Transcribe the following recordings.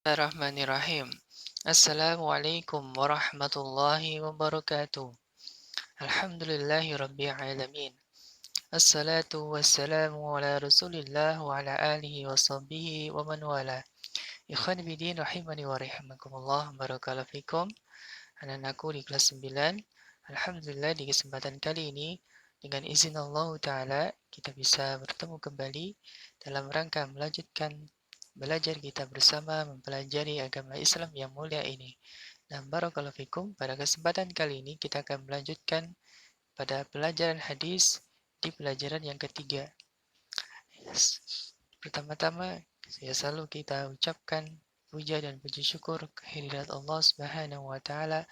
Bismillahirrahmanirrahim. Assalamualaikum warahmatullahi wabarakatuh. Alhamdulillahi rabbil alamin. Assalatu wassalamu ala rasulillah wa ala alihi wa sahbihi wa man wala. Ikhwan bidin rahimani wa rahimakumullah. Barakallahu fikum. Anak-anakku di kelas 9. Alhamdulillah di kesempatan kali ini dengan izin Allah Ta'ala kita bisa bertemu kembali dalam rangka melanjutkan belajar kita bersama mempelajari agama Islam yang mulia ini. Nah, barakallahu fikum, pada kesempatan kali ini kita akan melanjutkan pada pelajaran hadis di pelajaran yang ketiga. Pertama-tama, saya selalu kita ucapkan puja dan puji syukur kehadirat Allah Subhanahu wa taala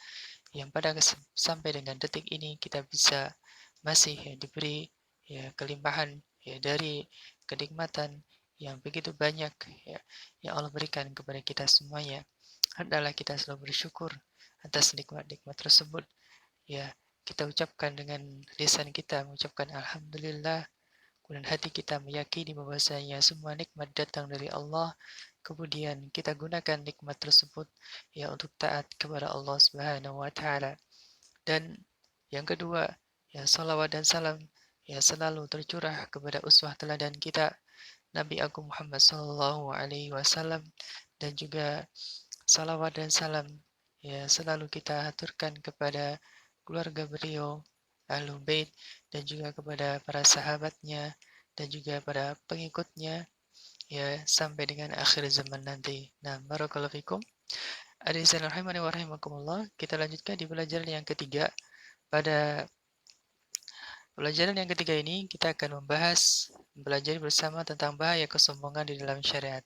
yang pada sampai dengan detik ini kita bisa masih diberi kelimpahan dari kenikmatan yang begitu banyak yang Allah berikan kepada kita semuanya. Adalah kita selalu bersyukur atas nikmat-nikmat tersebut. Ya, kita ucapkan dengan lisan kita mengucapkan alhamdulillah, kemudian hati kita meyakini bahwasanya semua nikmat datang dari Allah. Kemudian kita gunakan nikmat tersebut untuk taat kepada Allah Subhanahu wa taala. Dan yang kedua, salawat dan salam selalu tercurah kepada uswah teladan kita Nabi Agung Muhammad Sallallahu Alaihi Wasallam, dan juga salawat dan salam selalu kita aturkan kepada keluarga beliau, Ahlul Bait, dan juga kepada para sahabatnya dan juga para pengikutnya sampai dengan akhir zaman nanti. Nah, barakallahu fikum. Hadirin rahimani wa rahimakumullah. Kita lanjutkan di pelajaran yang ketiga. Pada pelajaran yang ketiga ini kita akan belajar bersama tentang bahaya kesombongan di dalam syariat.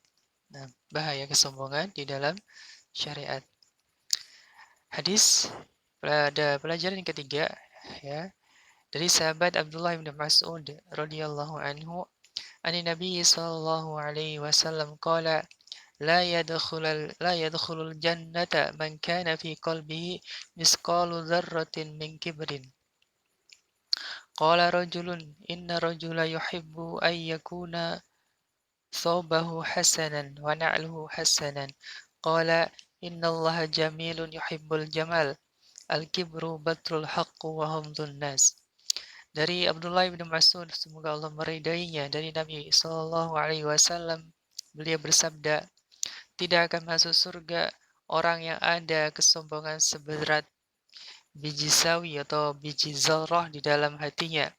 Nah, bahaya kesombongan di dalam syariat. Hadis pada pelajaran yang ketiga dari sahabat Abdullah bin Mas'ud radhiyallahu anhu, ani Nabi sallallahu alaihi wasallam qala la yadkhulul jannata man kana fi qalbihi misqalu dzarratin min kibrin. Qala rajulun inna rajula yuhibbu an yakuna thawbahu hasanan wa na'luhu hasanan. Qala inna allaha jamilun yuhibbul jamal. Al-kibru batrul haqqu wa humdun nas. Dari Abdullah bin Mas'ud, semoga Allah meridainya, dari Nabi sallallahu alaihi wasallam, beliau bersabda, tidak akan masuk surga orang yang ada kesombongan seberat biji sawi atau biji zarrah di dalam hatinya.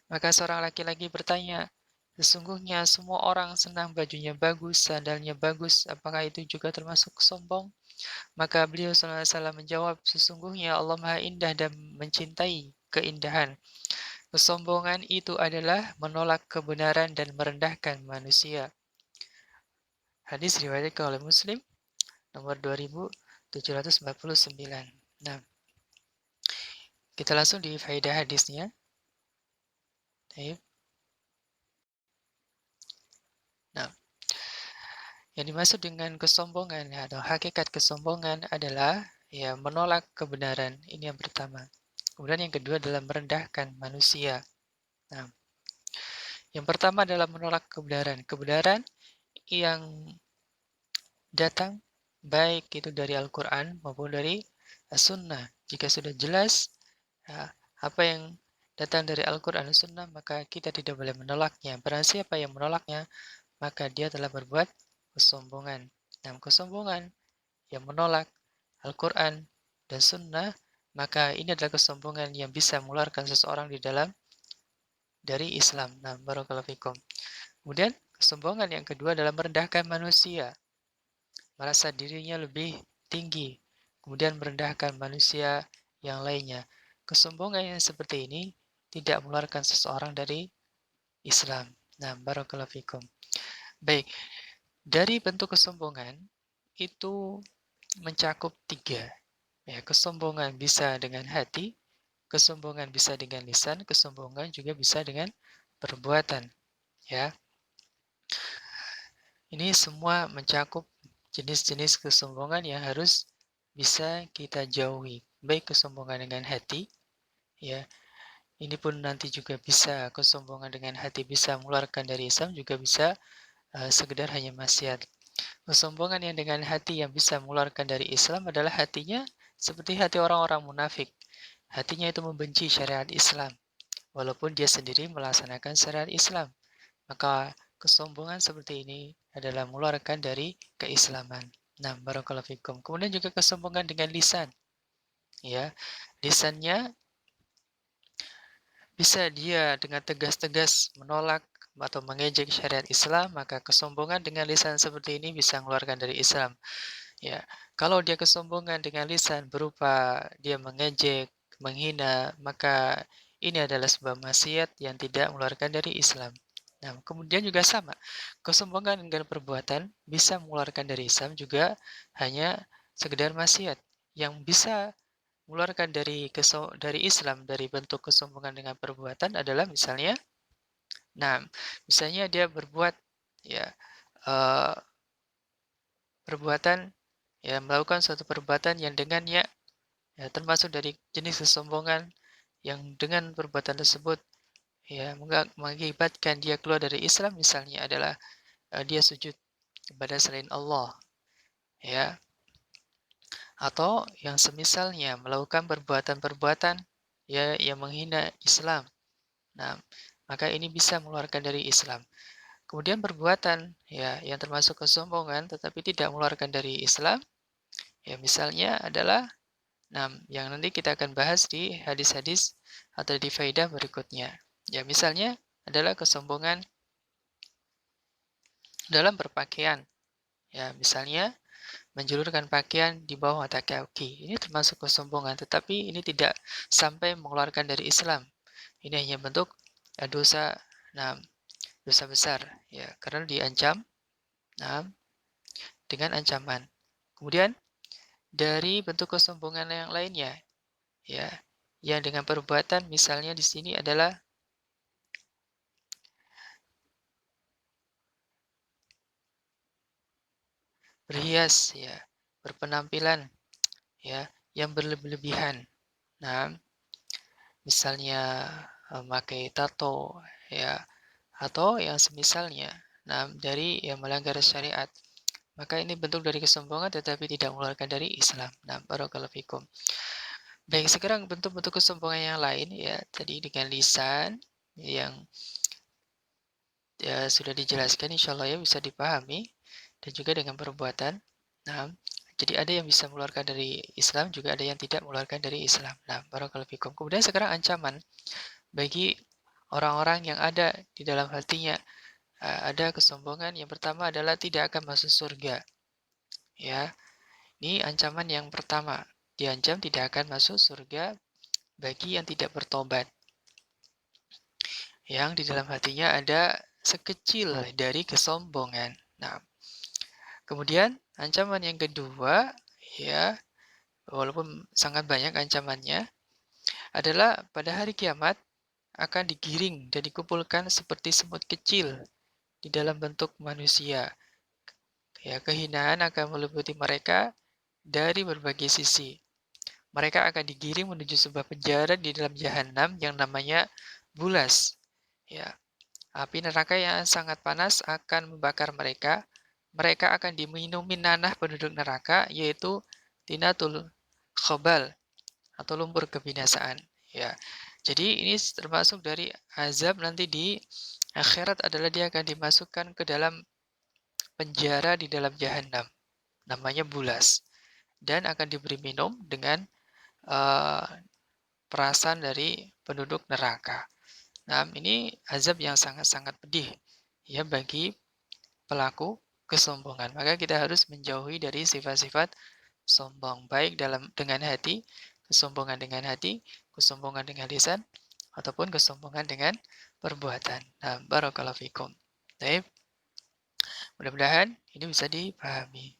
Maka seorang laki-laki bertanya, sesungguhnya semua orang senang bajunya bagus, sandalnya bagus, apakah itu juga termasuk sombong? Maka beliau SAW menjawab, sesungguhnya Allah Maha Indah dan mencintai keindahan. Kesombongan itu adalah menolak kebenaran dan merendahkan manusia. Hadis riwayat oleh Muslim nomor 2749. Nah, kita langsung di faedah hadisnya. Nah, yang dimaksud dengan kesombongan atau hakikat kesombongan adalah menolak kebenaran. Ini yang pertama. Kemudian yang kedua adalah merendahkan manusia. Nah, yang pertama adalah menolak kebenaran. Kebenaran yang datang baik itu dari Al-Quran maupun dari As-Sunnah. Jika sudah jelas apa yang datang dari Al-Quran dan Sunnah, maka kita tidak boleh menolaknya. Barang siapa yang menolaknya, maka dia telah berbuat kesombongan. Dan kesombongan yang menolak Al-Quran dan Sunnah, maka ini adalah kesombongan yang bisa mengeluarkan seseorang dari Islam. Nah, barakallahu fikum. Kemudian kesombongan yang kedua adalah merendahkan manusia, merasa dirinya lebih tinggi, kemudian merendahkan manusia yang lainnya. Kesombongan yang seperti ini tidak mengeluarkan seseorang dari Islam. Nah, barakallahu fikum. Baik, dari bentuk kesombongan itu mencakup 3. Kesombongan bisa dengan hati, kesombongan bisa dengan lisan, kesombongan juga bisa dengan perbuatan. Ini semua mencakup jenis-jenis kesombongan yang harus bisa kita jauhi. Baik kesombongan dengan hati, ini pun nanti juga bisa kesombongan dengan hati bisa mengeluarkan dari Islam, juga bisa sekedar hanya maksiat. Kesombongan yang dengan hati yang bisa mengeluarkan dari Islam adalah hatinya seperti hati orang-orang munafik. Hatinya itu membenci syariat Islam, walaupun dia sendiri melaksanakan syariat Islam. Maka kesombongan seperti ini adalah mengeluarkan dari keislaman. Nah, barakallahu fikum. Kemudian juga kesombongan dengan lisan, ya. Lisannya bisa dia dengan tegas-tegas menolak atau mengejek syariat Islam, maka kesombongan dengan lisan seperti ini bisa mengeluarkan dari Islam. Ya, kalau dia kesombongan dengan lisan berupa dia mengejek, menghina, maka ini adalah sebuah maksiat yang tidak mengeluarkan dari Islam. Nah, kemudian juga sama, kesombongan dengan perbuatan bisa mengeluarkan dari Islam juga hanya sekedar maksiat. Yang bisa mengeluarkan dari Islam dari bentuk kesombongan dengan perbuatan adalah misalnya dia berbuat ya eh, perbuatan ya melakukan suatu perbuatan yang dengannya ya termasuk dari jenis kesombongan yang dengan perbuatan tersebut ya mengakibatkan dia keluar dari Islam misalnya adalah dia sujud kepada selain Allah ya atau yang semisalnya melakukan perbuatan-perbuatan ya yang menghina Islam. Nah, maka ini bisa mengeluarkan dari Islam. Kemudian perbuatan ya yang termasuk kesombongan tetapi tidak mengeluarkan dari Islam ya misalnya adalah yang nanti kita akan bahas di hadis-hadis atau di faedah berikutnya. Ya, misalnya adalah kesombongan dalam berpakaian. Ya, misalnya menjulurkan pakaian di bawah mata kaki. Ini termasuk kesombongan, tetapi ini tidak sampai mengeluarkan dari Islam. Ini hanya bentuk dosa, nah, dosa besar, ya, karena diancam, nah, dengan ancaman. Kemudian dari bentuk kesombongan yang lainnya, ya, yang dengan perbuatan, misalnya di sini adalah berhias, ya, berpenampilan, ya, yang berlebihan. Nah, misalnya memakai tato, ya, atau yang semisalnya. Nah, dari yang melanggar syariat. Maka ini bentuk dari kesombongan tetapi tidak mengeluarkan dari Islam. Nah, barakallahu fikum. Baik, sekarang bentuk-bentuk kesombongan yang lain ya, tadi dengan lisan yang ya sudah dijelaskan insya Allah ya bisa dipahami dan juga dengan perbuatan. Nah, jadi ada yang bisa mengeluarkan dari Islam, juga ada yang tidak mengeluarkan dari Islam. Nah, barakallahu fikum. Kemudian sekarang ancaman bagi orang-orang yang ada di dalam hatinya ada kesombongan. Yang pertama adalah tidak akan masuk surga. Ya, ini ancaman yang pertama. Diancam tidak akan masuk surga bagi yang tidak bertobat. Yang di dalam hatinya ada sekecil dari kesombongan. Nah, kemudian ancaman yang kedua, ya, walaupun sangat banyak ancamannya, adalah pada hari kiamat akan digiring dan dikumpulkan seperti semut kecil di dalam bentuk manusia. Ya, kehinaan akan meliputi mereka dari berbagai sisi. Mereka akan digiring menuju sebuah penjara di dalam jahanam yang namanya bulas. Ya, api neraka yang sangat panas akan membakar mereka. Mereka akan diminumi nanah penduduk neraka, yaitu tinatul khobal atau lumpur kebinasaan. Ya, jadi ini termasuk dari azab nanti di akhirat adalah dia akan dimasukkan ke dalam penjara di dalam jahanam, namanya bulas, dan akan diberi minum dengan uh, perasan dari penduduk neraka. Nah, ini azab yang sangat-sangat pedih ya bagi pelaku kesombongan. Maka kita harus menjauhi dari sifat-sifat sombong, baik dengan hati, kesombongan dengan hati, kesombongan dengan lisan, ataupun kesombongan dengan perbuatan. Nah, barakallahu fikum. Baik, mudah-mudahan ini bisa dipahami.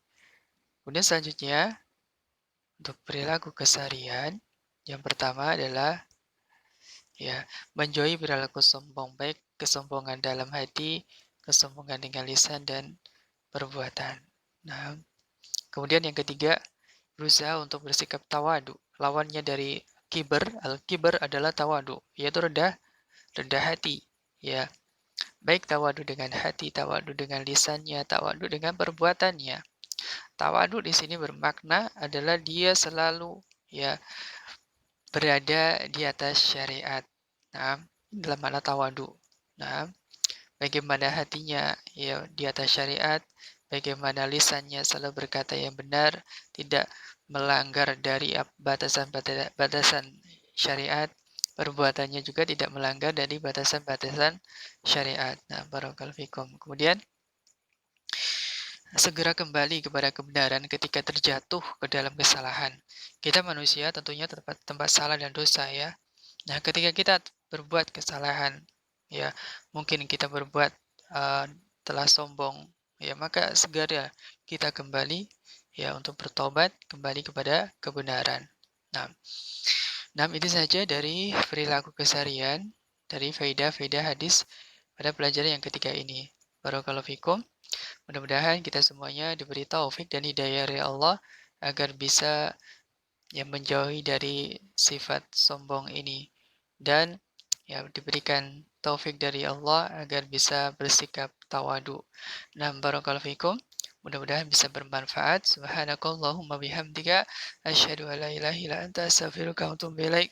Kemudian selanjutnya, untuk perilaku keseharian, yang pertama adalah ya menjauhi perilaku sombong, baik kesombongan dalam hati, kesombongan dengan lisan dan perbuatan. Nah, kemudian yang ketiga, berusaha untuk bersikap tawadu. Lawannya dari kiber, al-kiber adalah tawadu, yaitu rendah hati. Ya, baik tawadu dengan hati, tawadu dengan lisannya, tawadu dengan perbuatannya. Tawadu di sini bermakna adalah dia selalu ya berada di atas syariat. Nah, dalam makna tawadu. Nah, bagaimana hatinya ya di atas syariat, bagaimana lisannya selalu berkata yang benar, tidak melanggar dari batasan syariat, perbuatannya juga tidak melanggar dari batasan-batasan syariat. Nah, barakallahu fikum. Kemudian segera kembali kepada kebenaran ketika terjatuh ke dalam kesalahan. Kita manusia tentunya tempat salah dan dosa ya. Nah, ketika kita berbuat kesalahan, ya mungkin kita berbuat uh, telah sombong, ya maka segera kita kembali ya untuk bertobat kembali kepada kebenaran. Nah, itu saja dari perilaku keseharian dari faedah-faedah hadis pada pelajaran yang ketiga ini. Barakallahu fikum. Mudah-mudahan kita semuanya diberi taufik dan hidayah dari Allah agar bisa yang menjauhi dari sifat sombong ini dan ya diberikan taufik dari Allah agar bisa bersikap tawadu. Nah, barakallahu fikum. Mudah-mudahan bisa bermanfaat. Subhanakallahumma bihamdika asyhadu an la ilaha illa anta astaghfiruka wa atubu ilaik.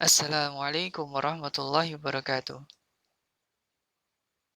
Assalamualaikum warahmatullahi wabarakatuh.